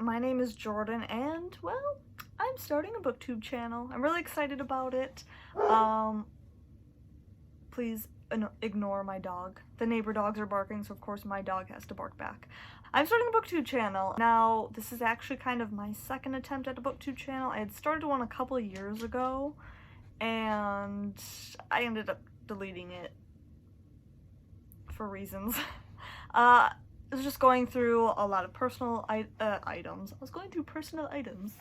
my name is Jordan, and, well, I'm starting a booktube channel. I'm really excited about it. Please ignore my dog. The neighbor dogs are barking, so of course my dog has to bark back. I'm starting a booktube channel. Now, this is actually kind of my second attempt at a booktube channel. I had started one a couple of years ago, and I ended up deleting it for reasons. I was just going through a lot of personal items. I was going through personal items.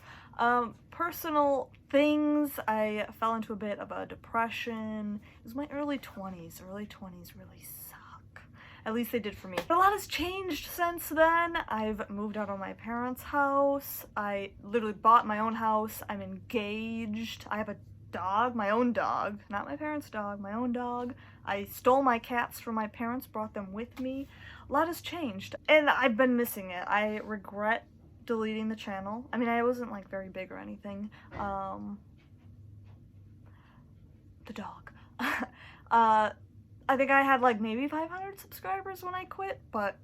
Personal things. I fell into a bit of a depression. It was my early 20s. Early 20s really suck. At least they did for me. But a lot has changed since then. I've moved out of my parents' house. I literally bought my own house. I'm engaged. I have a dog, my own dog. Not my parents' dog, my own dog. I stole my cats from my parents, brought them with me. A lot has changed, and I've been missing it. I regret deleting the channel. I mean, I wasn't like very big or anything. The dog. I think I had like maybe 500 subscribers when I quit, but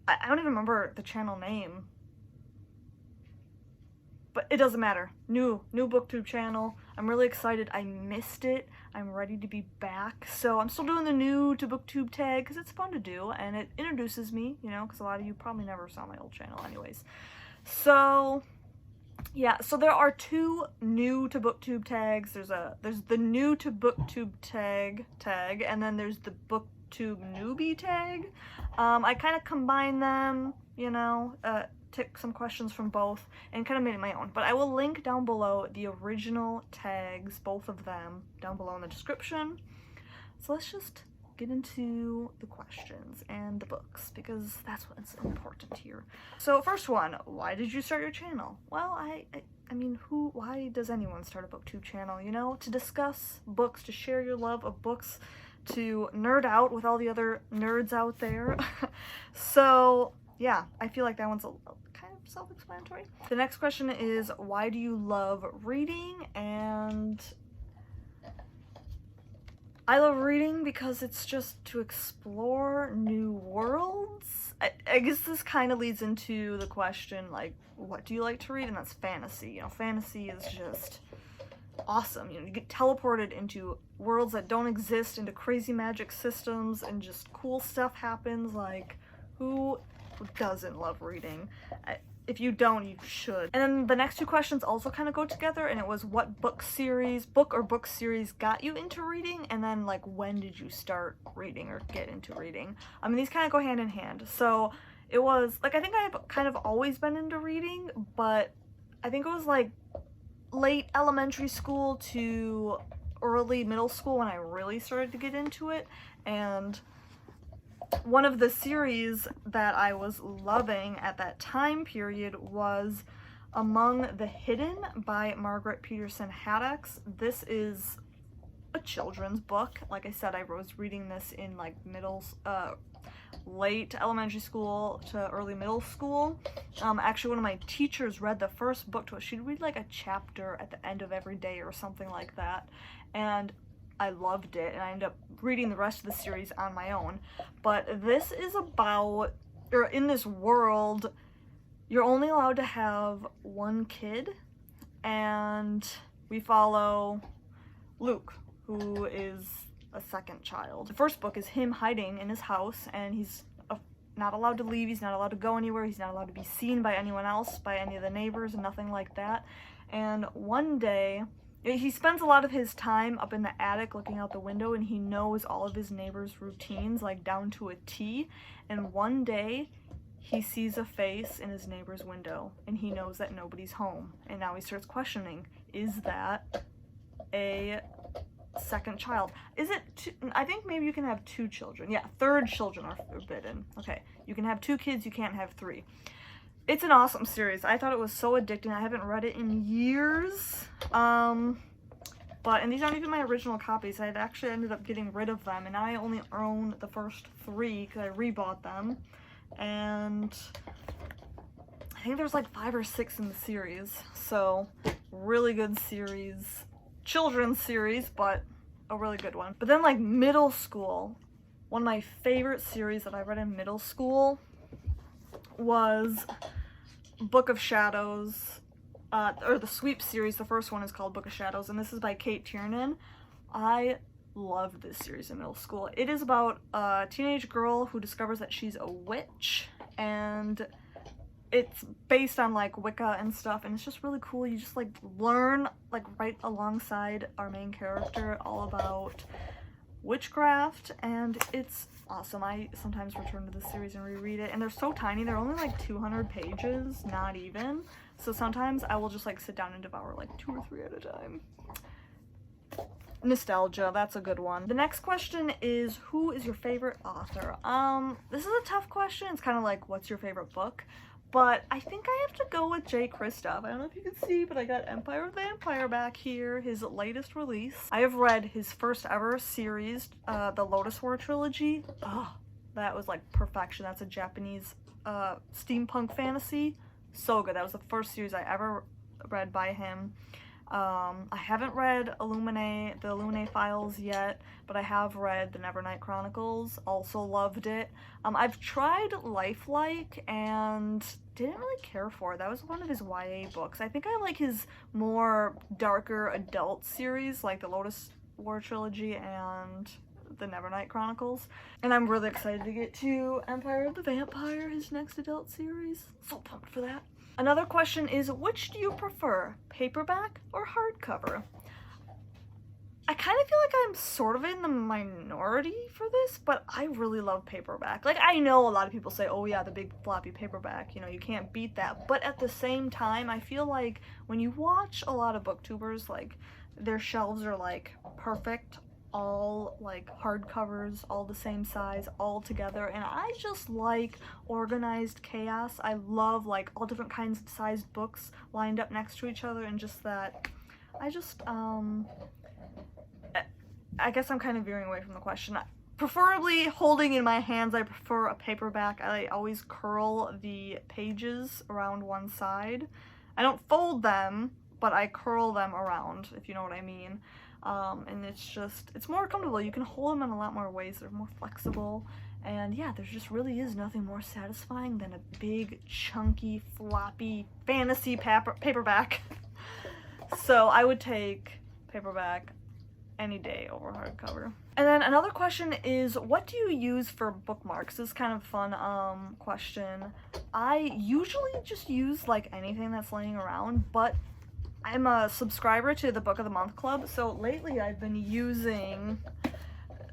I don't even remember the channel name. But it doesn't matter. New booktube channel. I'm really excited. I missed it. I'm ready to be back. So I'm still doing the new to Booktube Tag because it's fun to do and it introduces me, you know, because a lot of you probably never saw my old channel anyways. So yeah, so there are two new to Booktube tags. There's the new to Booktube tag, and then there's the Booktube Newbie Tag. I kind of combine them, you know, took some questions from both and kind of made it my own. But I will link down below the original tags, both of them, down below in the description. So let's just get into the questions and the books, because that's what's important here. So first one, why did you start your channel? Well, I mean, why does anyone start a booktube channel? You know, to discuss books, to share your love of books, to nerd out with all the other nerds out there. So yeah, I feel like that one's kind of self-explanatory. The next question is, why do you love reading? And I love reading because it's just to explore new worlds. I guess this kind of leads into the question, like, what do you like to read? And that's fantasy. You know, fantasy is just awesome. You know, you get teleported into worlds that don't exist, into crazy magic systems, and just cool stuff happens. Like, who doesn't love reading? If you don't, you should. And then the next two questions also kind of go together, and it was what book or book series got you into reading, and then like when did you start reading or get into reading? I mean, these kind of go hand in hand. So it was like, I think I've kind of always been into reading, but I think it was like late elementary school to early middle school when I really started to get into it. And one of the series that I was loving at that time period was Among the Hidden by Margaret Peterson Haddix. This is a children's book. Like I said, I was reading this in like late elementary school to early middle school. Actually, one of my teachers read the first book to us. She'd read like a chapter at the end of every day or something like that. And I loved it, and I ended up reading the rest of the series on my own. But this is about, or in this world, you're only allowed to have one kid, and we follow Luke, who is a second child. The first book is him hiding in his house, and he's not allowed to leave, he's not allowed to go anywhere, he's not allowed to be seen by anyone else, by any of the neighbors, and nothing like that. And one day, he spends a lot of his time up in the attic looking out the window, and he knows all of his neighbors' routines, like down to a T. And one day, he sees a face in his neighbor's window, and he knows that nobody's home. And now he starts questioning, is that a second child? Is it two? I think maybe you can have two children. Yeah, third children are forbidden. Okay, you can have two kids, you can't have three. It's an awesome series. I thought it was so addicting. I haven't read it in years. And these aren't even my original copies. I had actually ended up getting rid of them, and now I only own the first three because I rebought them. And I think there's like 5 or 6 in the series. So, really good series. Children's series, but a really good one. But then like middle school, one of my favorite series that I read in middle school was Book of Shadows, or the Sweep series. The first one is called Book of Shadows, and this is by Kate Tiernan. I loved this series in middle school. It is about a teenage girl who discovers that she's a witch, and it's based on like Wicca and stuff, and it's just really cool. You just like learn like right alongside our main character all about witchcraft, and it's awesome. I sometimes return to this series and reread it, and they're so tiny. They're only like 200 pages, not even. So sometimes I will just like sit down and devour like 2 or 3 at a time. Nostalgia, that's a good one. The next question is, who is your favorite author? This is a tough question. It's kind of like, what's your favorite book? But I think I have to go with Jay Kristoff. I don't know if you can see, but I got Empire of the Vampire back here, his latest release. I have read his first ever series, the Lotus War trilogy. Oh, that was like perfection. That's a Japanese steampunk fantasy. So good. That was the first series I ever read by him. I haven't read the Illuminae Files yet, but I have read the Nevernight Chronicles. Also loved it. I've tried Lifelike and didn't really care for it. That was one of his YA books. I think I like his more darker adult series, like the Lotus War trilogy and the Nevernight Chronicles. And I'm really excited to get to Empire of the Vampire, his next adult series. So pumped for that. Another question is, which do you prefer, paperback or hardcover? I kind of feel like I'm sort of in the minority for this, but I really love paperback. Like, I know a lot of people say, oh yeah, the big floppy paperback, you know, you can't beat that. But at the same time, I feel like when you watch a lot of booktubers, like, their shelves are like perfect, all like hardcovers, all the same size, all together, and I just like organized chaos. I love like all different kinds of sized books lined up next to each other, and just that I just I guess I'm kind of veering away from the question. Preferably holding in my hands, I prefer a paperback. I always curl the pages around one side. I don't fold them, but I curl them around, if you know what I mean. And it's more comfortable. You can hold them in a lot more ways. They're more flexible. And yeah, there just really is nothing more satisfying than a big, chunky, floppy fantasy paperback. So I would take paperback any day over hardcover. And then another question is, what do you use for bookmarks? This is kind of a fun question. I usually just use like anything that's laying around, but I'm a subscriber to the Book of the Month Club, so lately I've been using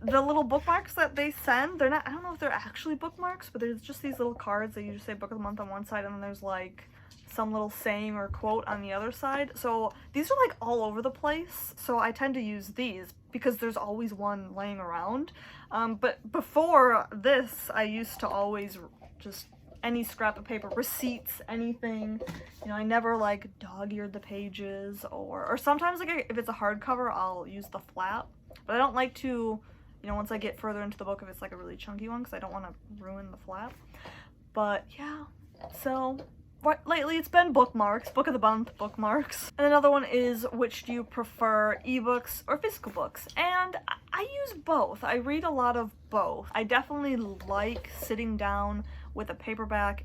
the little bookmarks that they send. They're not, I don't know if they're actually bookmarks, but there's just these little cards that you just say Book of the Month on one side, and then there's like some little saying or quote on the other side. So these are like all over the place, so I tend to use these because there's always one laying around. But before this, I used to always just any scrap of paper, receipts, anything. You know, I never like dog-eared the pages, or sometimes like if it's a hardcover, I'll use the flap. But I don't like to, you know, once I get further into the book, if it's like a really chunky one, because I don't want to ruin the flap. But yeah, so lately it's been bookmarks, Book of the Month bookmarks. And another one is, which do you prefer, ebooks or physical books? And I use both. I read a lot of both. I definitely like sitting down with a paperback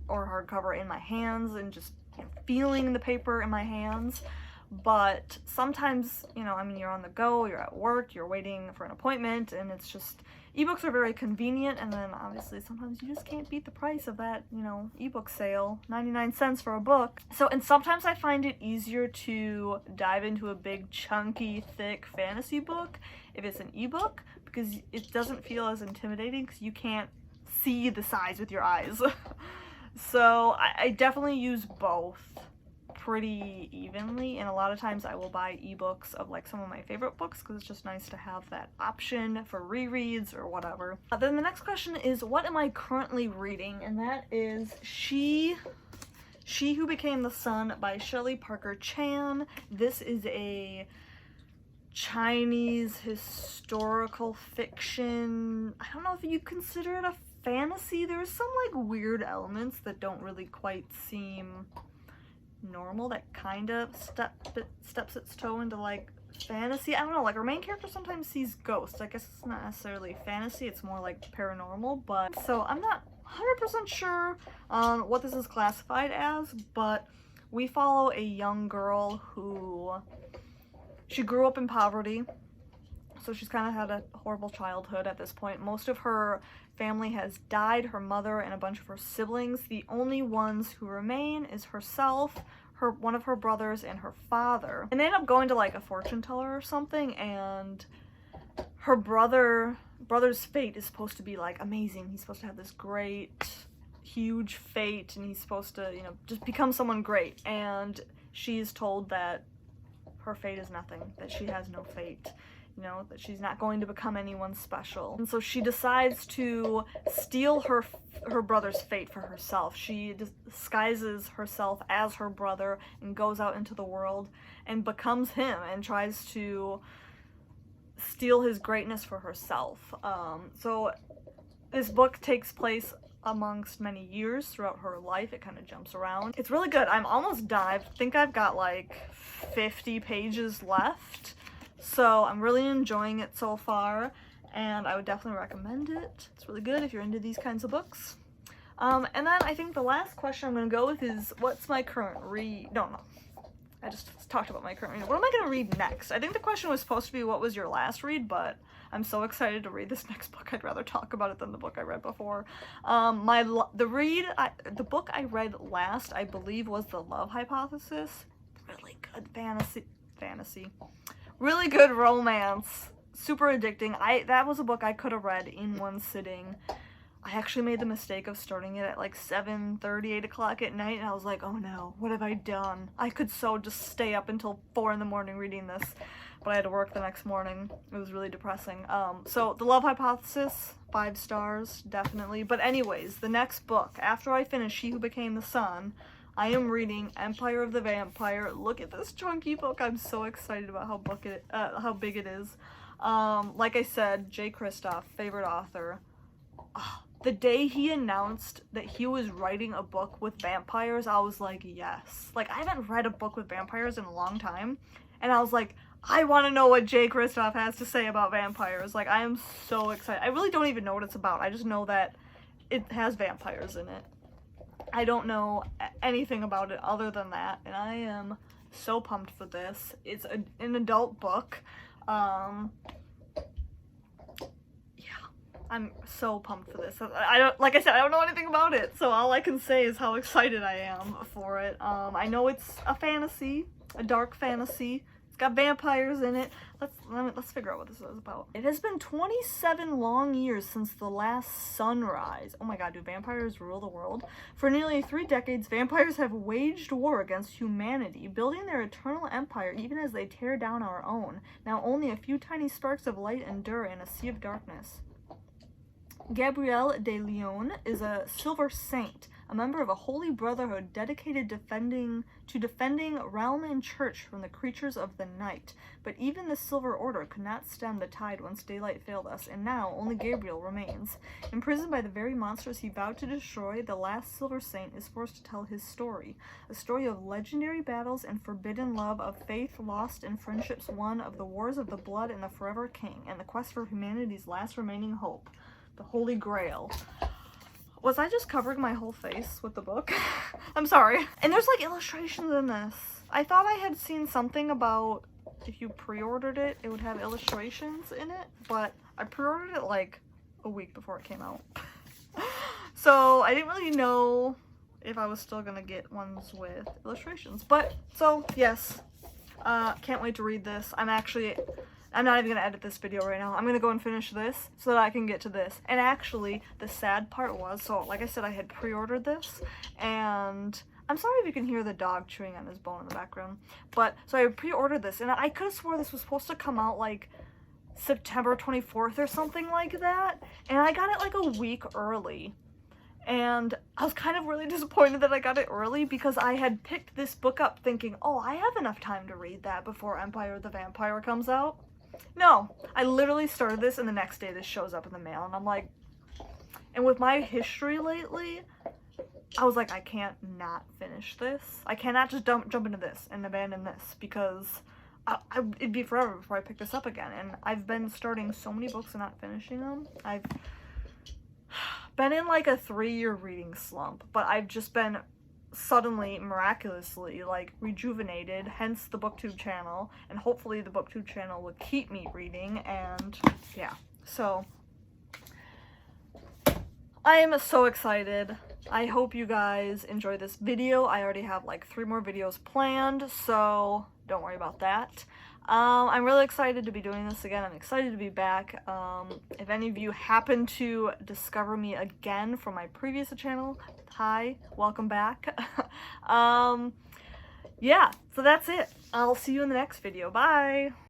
or hardcover in my hands and just, you know, feeling the paper in my hands. But sometimes, you know, I mean, you're on the go, you're at work, you're waiting for an appointment, and it's just, ebooks are very convenient, and then obviously sometimes you just can't beat the price of that, you know, ebook sale, 99 cents for a book. So, and sometimes I find it easier to dive into a big, chunky, thick fantasy book if it's an ebook, because it doesn't feel as intimidating because you can't see the size with your eyes. So I definitely use both pretty evenly, and a lot of times I will buy ebooks of like some of my favorite books because it's just nice to have that option for rereads or whatever. Then the next question is, what am I currently reading? And that is She Who Became the Sun by Shelley Parker Chan. This is a Chinese historical fiction. I don't know if you consider it a fantasy. There's some like weird elements that don't really quite seem normal, that kind of steps its toe into like fantasy. I don't know, like our main character sometimes sees ghosts. I guess it's not necessarily fantasy, it's more like paranormal. But so I'm not 100% sure on what this is classified as, but we follow a young girl who, she grew up in poverty, so she's kind of had a horrible childhood at this point. Most of her family has died, her mother and a bunch of her siblings. The only ones who remain is herself, one of her brothers, and her father. And they end up going to like a fortune teller or something, and her brother's fate is supposed to be like amazing. He's supposed to have this great, huge fate, and he's supposed to, you know, just become someone great. And she's told that her fate is nothing, that she has no fate. You know, that she's not going to become anyone special. And so she decides to steal her brother's fate for herself. She disguises herself as her brother and goes out into the world and becomes him and tries to steal his greatness for herself. So this book takes place amongst many years throughout her life. It kind of jumps around. It's really good. I'm almost done. I think I've got like 50 pages left. So I'm really enjoying it so far, and I would definitely recommend it. It's really good if you're into these kinds of books. And then I think the last question I'm going to go with is, what's my current read? No. I just talked about my current read. What am I going to read next? I think the question was supposed to be, what was your last read? But I'm so excited to read this next book. I'd rather talk about it than the book I read before. The book I read last, I believe, was The Love Hypothesis. Really good fantasy. Really good romance, super addicting. That was a book I could have read in one sitting. I actually made the mistake of starting it at like 7:30, 8 o'clock at night, and I was like, oh no, what have I done? I could so just stay up until 4 in the morning reading this, but I had to work the next morning. It was really depressing. So The Love Hypothesis, 5 stars, definitely. But anyways, the next book, after I finish She Who Became the Sun, I am reading Empire of the Vampire. Look at this chunky book. I'm so excited about how big it is. Like I said, Jay Kristoff, favorite author. The day he announced that he was writing a book with vampires, I was like, yes. Like, I haven't read a book with vampires in a long time, and I was like, I want to know what Jay Kristoff has to say about vampires. Like, I am so excited. I really don't even know what it's about. I just know that it has vampires in it. I don't know anything about it other than that, and I am so pumped for this. It's an adult book. Yeah, I'm so pumped for this. Like I said, I don't know anything about it, so all I can say is how excited I am for it. I know it's a fantasy, a dark fantasy. It's got vampires in it. Let's figure out what this is about. It has been 27 long years since the last sunrise. Oh my god, do vampires rule the world? For nearly 3 decades, vampires have waged war against humanity, building their eternal empire even as they tear down our own. Now only a few tiny sparks of light endure in a sea of darkness. Gabrielle de Leon is a silver saint, a member of a holy brotherhood dedicated to defending realm and church from the creatures of the night. But even the Silver Order could not stem the tide once daylight failed us, and now only Gabriel remains. Imprisoned by the very monsters he vowed to destroy, the last Silver Saint is forced to tell his story. A story of legendary battles and forbidden love, of faith lost and friendships won, of the wars of the blood and the forever king, and the quest for humanity's last remaining hope. The Holy Grail. Was I just covering my whole face with the book? I'm sorry. And there's like illustrations in this. I thought I had seen something about if you pre-ordered it, it would have illustrations in it, but I pre-ordered it like a week before it came out. So I didn't really know if I was still gonna get ones with illustrations. But, so, yes. Can't wait to read this. I'm not even going to edit this video right now. I'm going to go and finish this so that I can get to this. And actually, the sad part was, so like I said, I had pre-ordered this, and I'm sorry if you can hear the dog chewing on his bone in the background, but, so I pre-ordered this, and I could have swore this was supposed to come out, like, September 24th or something like that, and I got it, like, a week early. And I was kind of really disappointed that I got it early because I had picked this book up thinking, oh, I have enough time to read that before Empire of the Vampire comes out. No, I literally started this and the next day this shows up in the mail, and I'm like, and with my history lately, I was like, I can't not finish this. I cannot just jump into this and abandon this because it'd be forever before I pick this up again. And I've been starting so many books and not finishing them. been in like a 3-year reading slump, but I've just been suddenly, miraculously, like, rejuvenated, hence the Booktube channel, and hopefully the Booktube channel will keep me reading, and yeah, so I am so excited. I hope you guys enjoy this video. I already have like 3 more videos planned, so don't worry about that. I'm really excited to be doing this again. I'm excited to be back. If any of you happen to discover me again from my previous channel, hi, welcome back. Yeah, so that's it. I'll see you in the next video. Bye!